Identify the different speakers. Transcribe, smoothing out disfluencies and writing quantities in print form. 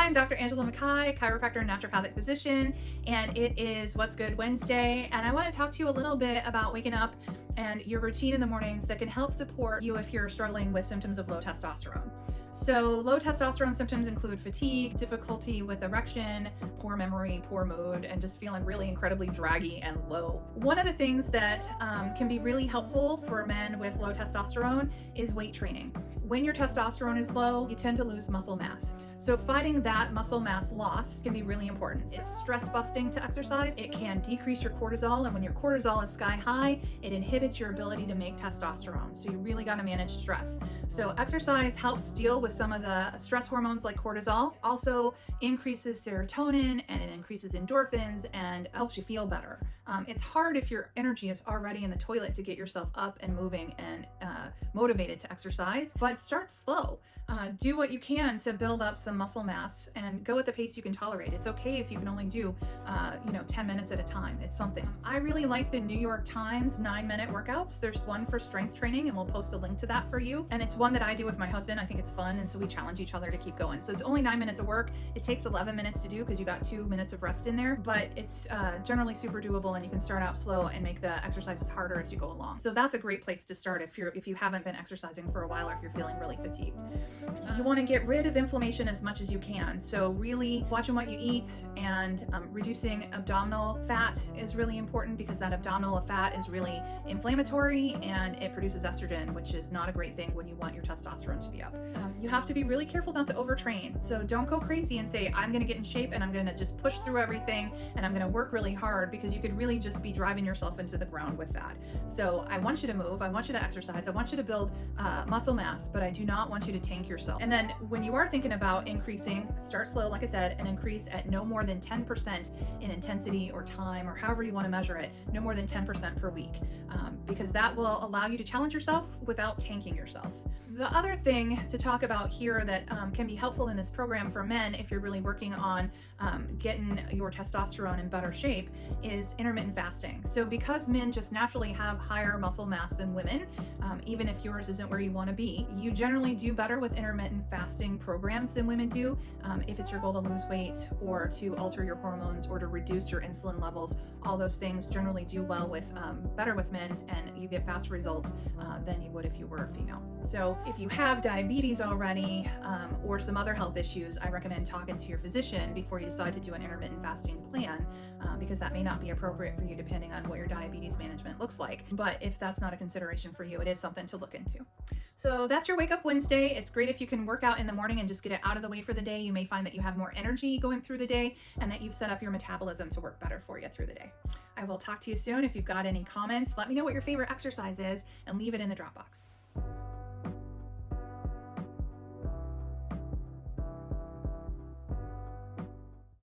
Speaker 1: Hi, I'm Dr. Angela Mackay, chiropractor and naturopathic physician, and it is What's Good Wednesday. And I want to talk to you a little bit about waking up and your routine in the mornings that can help support you if you're struggling with symptoms of low testosterone. So low testosterone symptoms include fatigue, difficulty with erection, poor memory, poor mood, and just feeling really incredibly draggy and low. One of the things that can be really helpful for men with low testosterone is weight training. When your testosterone is low, you tend to lose muscle mass. So fighting that muscle mass loss can be really important. It's stress busting to exercise. It can decrease your cortisol, and when your cortisol is sky high, it inhibits your ability to make testosterone. So you really got to manage stress. So exercise helps deal with some of the stress hormones like cortisol, also increases serotonin, and it increases endorphins and helps you feel better. It's hard if your energy is already in the toilet to get yourself up and moving and motivated to exercise, but start slow. Do what you can to build up some muscle mass and go at the pace you can tolerate. It's okay if you can only do 10 minutes at a time. It's something. I really like the New York Times 9-minute workouts. There's one for strength training, and we'll post a link to that for you. And it's one that I do with my husband. I think it's fun, and so we challenge each other to keep going. So it's only 9 minutes of work. It takes 11 minutes to do because you got 2 minutes of rest in there, but it's generally super doable, and you can start out slow and make the exercises harder as you go along. So that's a great place to start if you haven't been exercising for a while, or if you're feeling really fatigued. You want to get rid of inflammation as much as you can. So really watching what you eat and reducing abdominal fat is really important, because that abdominal fat is really inflammatory and it produces estrogen, which is not a great thing when you want your testosterone to be up. You have to be really careful not to overtrain. So don't go crazy and say, I'm going to get in shape and I'm going to just push through everything and I'm going to work really hard, because you could really just be driving yourself into the ground with that. So I want you to move, I want you to exercise, I want you to build muscle mass, but I do not want you to tank yourself. And then when you are thinking about increasing, start slow, like I said, and increase at no more than 10% in intensity or time, or however you want to measure it, no more than 10% per week, because that will allow you to challenge yourself without tanking yourself. The other thing to talk about here that can be helpful in this program for men, if you're really working on getting your testosterone in better shape, is intermittent fasting. So because men just naturally have higher muscle mass than women, even if yours isn't where you want to be, you generally do better with intermittent fasting programs than women do. If it's your goal to lose weight or to alter your hormones or to reduce your insulin levels, all those things generally do well with better with men, and you get faster results than you would if you were a female. So if you have diabetes already or some other health issues, I recommend talking to your physician before you decide to do an intermittent fasting plan, because that may not be appropriate for you depending on what your diabetes management looks like. But if that's not a consideration for you, it is something to look into. So that's your Wake Up Wednesday. It's great if you can work out in the morning and just get it out of the way for the day. You may find that you have more energy going through the day and that you've set up your metabolism to work better for you through the day. I will talk to you soon. If you've got any comments, let me know what your favorite exercise is and leave it in the Dropbox.